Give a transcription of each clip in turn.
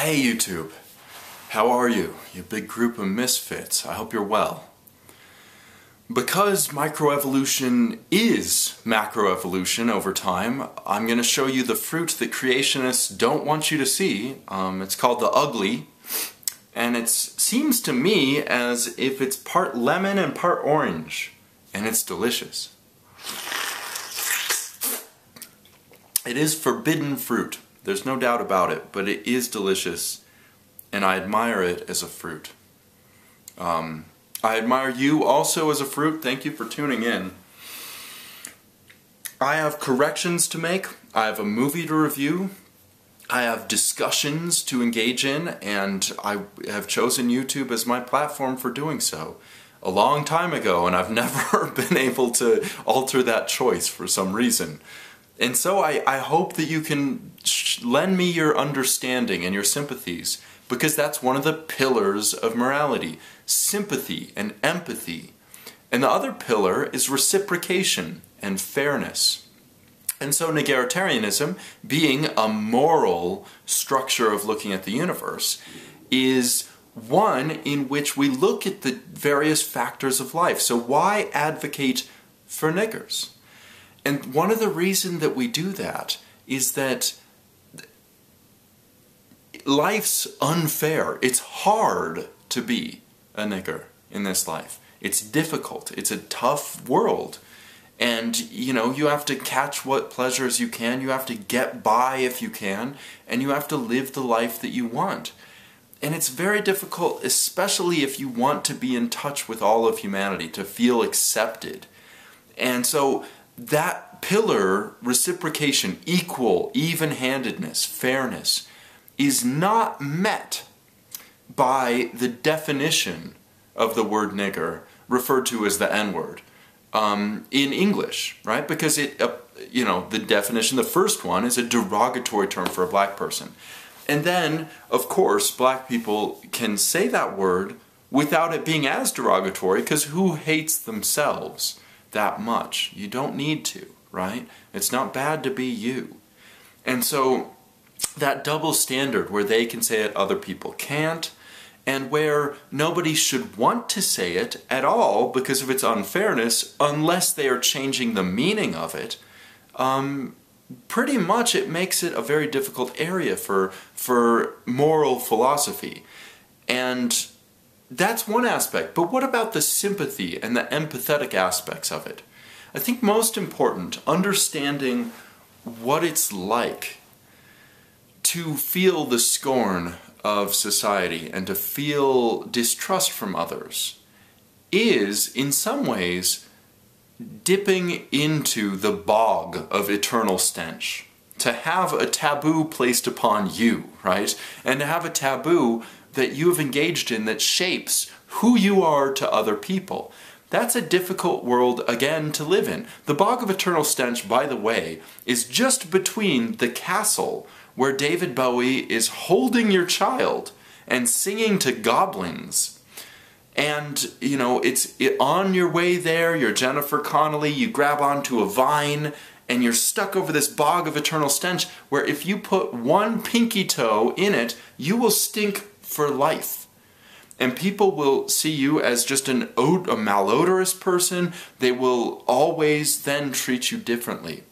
Hey YouTube, how are you? You big group of misfits. I hope you're well. Because microevolution is macroevolution over time, I'm going to show you the fruit that creationists don't want you to see. It's called the ugly, and it seems to me as if it's part lemon and part orange, and it's delicious. It is forbidden fruit. There's no doubt about it, but it is delicious, and I admire it as a fruit. I admire you also as a fruit. Thank you for tuning in. I have corrections to make. I have a movie to review. I have discussions to engage in, and I have chosen YouTube as my platform for doing so a long time ago, and I've never been able to alter that choice for some reason. And so I hope that you can lend me your understanding and your sympathies, because that's one of the pillars of morality: sympathy and empathy. And the other pillar is reciprocation and fairness. And so egalitarianism, being a moral structure of looking at the universe, is one in which we look at the various factors of life. So why advocate for niggers? And one of the reasons that we do that is that life's unfair. It's hard to be a nigger in this life. It's difficult. It's a tough world. And, you know, you have to catch what pleasures you can. You have to get by if you can. And you have to live the life that you want. And it's very difficult, especially if you want to be in touch with all of humanity, to feel accepted. And so that pillar, reciprocation, equal, even-handedness, fairness, is not met by the definition of the word nigger, referred to as the N-word, in English, right? Because it, you know, the definition, the first one, is a derogatory term for a black person. And then, of course, black people can say that word without it being as derogatory, because who hates themselves that much? You don't need to, right? It's not bad to be you. And so that double standard where they can say it, other people can't, and where nobody should want to say it at all because of its unfairness unless they are changing the meaning of it, pretty much it makes it a very difficult area for moral philosophy. And that's one aspect, but what about the sympathy and the empathetic aspects of it? I think most important, understanding what it's like to feel the scorn of society and to feel distrust from others is, in some ways, dipping into the bog of eternal stench. To have a taboo placed upon you, right? And to have a taboo that you have engaged in that shapes who you are to other people. That's a difficult world, again, to live in. The bog of eternal stench, by the way, is just between the castle where David Bowie is holding your child and singing to goblins. And, you know, on your way there, you're Jennifer Connelly, you grab onto a vine, and you're stuck over this bog of eternal stench where if you put one pinky toe in it, you will stink for life. And people will see you as just a malodorous person. They will always then treat you differently.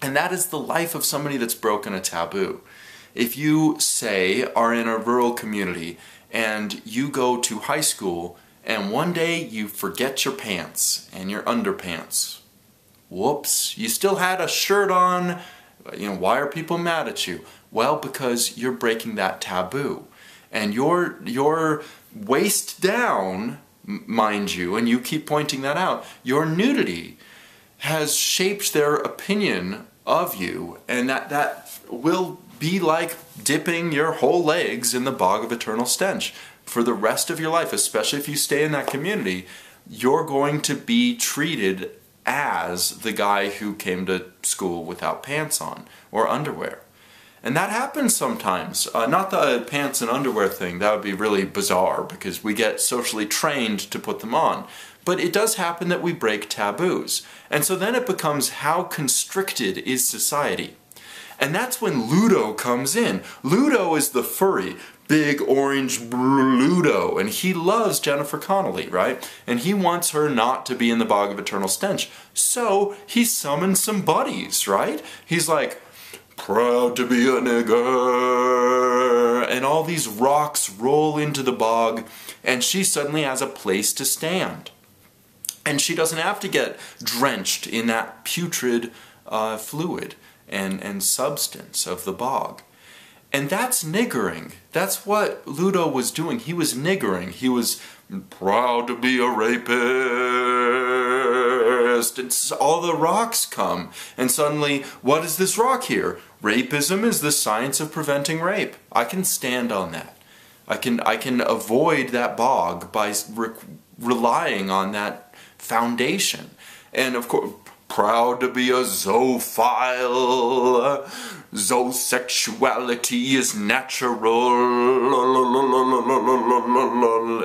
And that is the life of somebody that's broken a taboo. If you, say, are in a rural community and you go to high school and one day you forget your pants and your underpants. Whoops, you still had a shirt on. You know, why are people mad at you? Well, because you're breaking that taboo. And your waist down, mind you, and you keep pointing that out, your nudity has shaped their opinion of you, and that will be like dipping your whole legs in the bog of eternal stench for the rest of your life. Especially if you stay in that community, you're going to be treated as the guy who came to school without pants on or underwear. And that happens sometimes. Not the pants and underwear thing, that would be really bizarre because we get socially trained to put them on. But it does happen that we break taboos. And so then it becomes, how constricted is society? And that's when Ludo comes in. Ludo is the furry, big orange Ludo, and he loves Jennifer Connelly, right? And he wants her not to be in the bog of eternal stench. So he summons some buddies, right? He's like, proud to be a nigger, and all these rocks roll into the bog, and she suddenly has a place to stand. And she doesn't have to get drenched in that putrid fluid and substance of the bog. And that's niggering. That's what Ludo was doing. He was niggering. He was proud to be a rapist. And all the rocks come. And suddenly, what is this rock here? Rapism is the science of preventing rape. I can stand on that. I can avoid that bog by relying on that foundation. And of course, proud to be a zoophile. Zoosexuality is natural.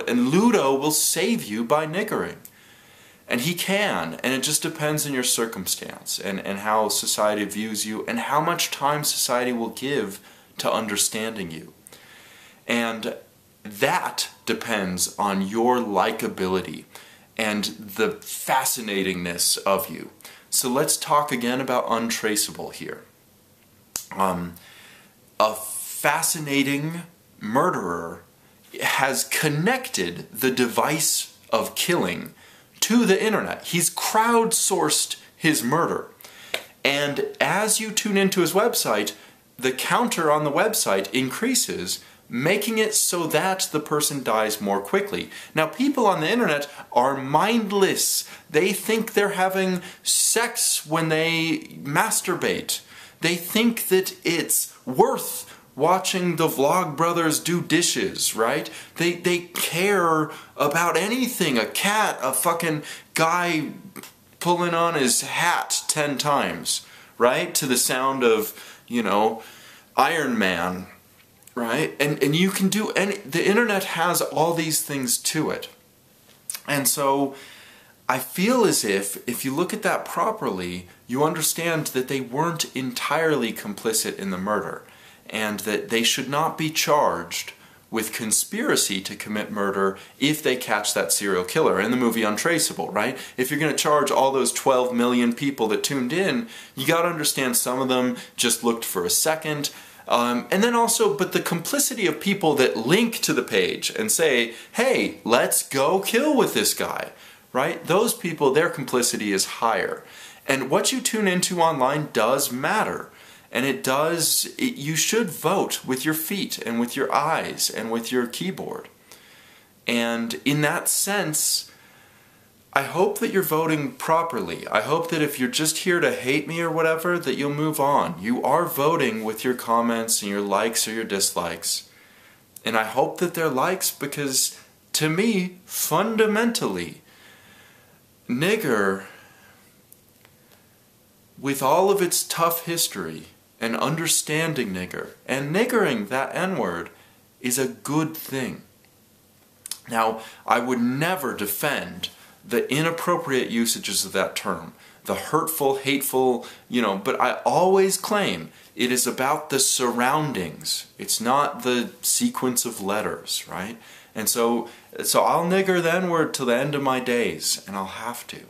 And Ludo will save you by niggering. And he can, and it just depends on your circumstance and how society views you and how much time society will give to understanding you. And that depends on your likability and the fascinatingness of you. So let's talk again about untraceable here. A fascinating murderer has connected the device of killing to the internet. He's crowdsourced his murder. And as you tune into his website, the counter on the website increases, making it so that the person dies more quickly. Now, people on the internet are mindless. They think they're having sex when they masturbate. They think that it's worth watching the Vlog Brothers do dishes, right? They care about anything. A cat, a fucking guy pulling on his hat 10 times, right? To the sound of, you know, Iron Man, right? And you can do any, the internet has all these things to it. And so I feel as if you look at that properly, you understand that they weren't entirely complicit in the murder, and that they should not be charged with conspiracy to commit murder if they catch that serial killer. In the movie Untraceable, right? If you're going to charge all those 12 million people that tuned in, you got to understand some of them just looked for a second. And then also, but the complicity of people that link to the page and say, hey, let's go kill with this guy, right? Those people, their complicity is higher. And what you tune into online does matter. And you should vote with your feet and with your eyes and with your keyboard. And in that sense, I hope that you're voting properly. I hope that if you're just here to hate me or whatever, that you'll move on. You are voting with your comments and your likes or your dislikes. And I hope that they're likes because, to me, fundamentally, nigger, with all of its tough history, and understanding nigger, and niggering that N-word, is a good thing. Now, I would never defend the inappropriate usages of that term, the hurtful, hateful, but I always claim it is about the surroundings. It's not the sequence of letters, right? And so I'll nigger the N-word till the end of my days, and I'll have to.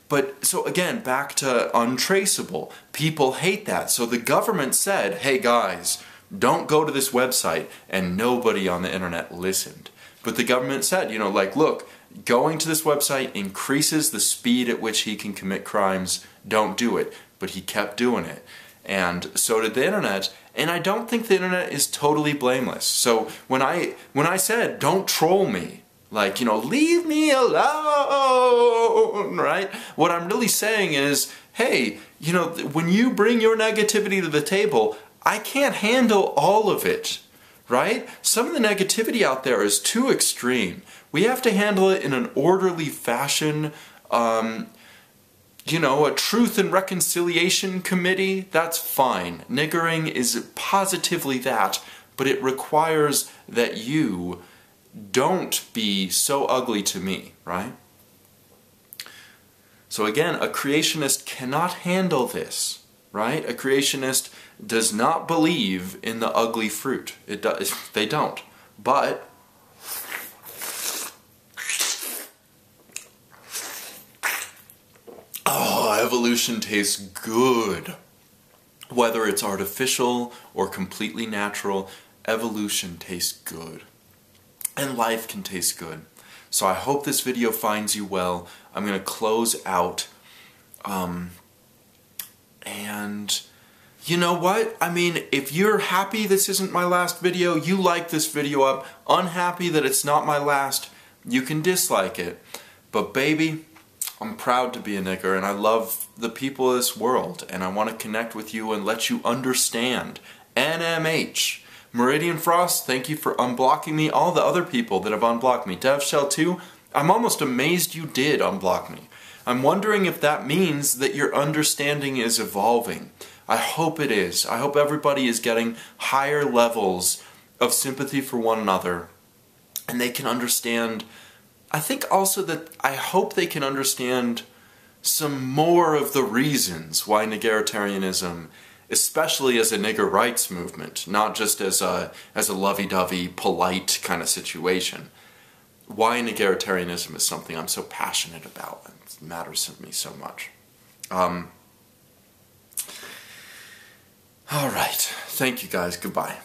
But, so again, back to untraceable. People hate that. So the government said, hey guys, don't go to this website, and nobody on the internet listened. But the government said, look, going to this website increases the speed at which he can commit crimes. Don't do it. But he kept doing it. And so did the internet. And I don't think the internet is totally blameless. So when I said, don't troll me, leave me alone, right? What I'm really saying is, hey, when you bring your negativity to the table, I can't handle all of it, right? Some of the negativity out there is too extreme. We have to handle it in an orderly fashion. A truth and reconciliation committee, that's fine. Niggering is positively that, but it requires that you don't be so ugly to me, right? So again, a creationist cannot handle this. right? A creationist does not believe in the ugly fruit. They don't. But oh, evolution tastes good. Whether it's artificial or completely natural, evolution tastes good. And life can taste good. So I hope this video finds you well. I'm going to close out. And you know what? I mean, if you're happy this isn't my last video, you like this video up, unhappy that it's not my last, you can dislike it. But baby, I'm proud to be a nigger, and I love the people of this world, and I want to connect with you and let you understand. NMH. Meridian Frost, thank you for unblocking me. All the other people that have unblocked me. DevShell2, I'm almost amazed you did unblock me. I'm wondering if that means that your understanding is evolving. I hope it is. I hope everybody is getting higher levels of sympathy for one another, and they can understand. I think also that I hope they can understand some more of the reasons why niggeritarianism, especially as a nigger rights movement, not just as a lovey-dovey, polite kind of situation, why niggeritarianism is something I'm so passionate about. It matters to me so much. All right. Thank you guys. Goodbye.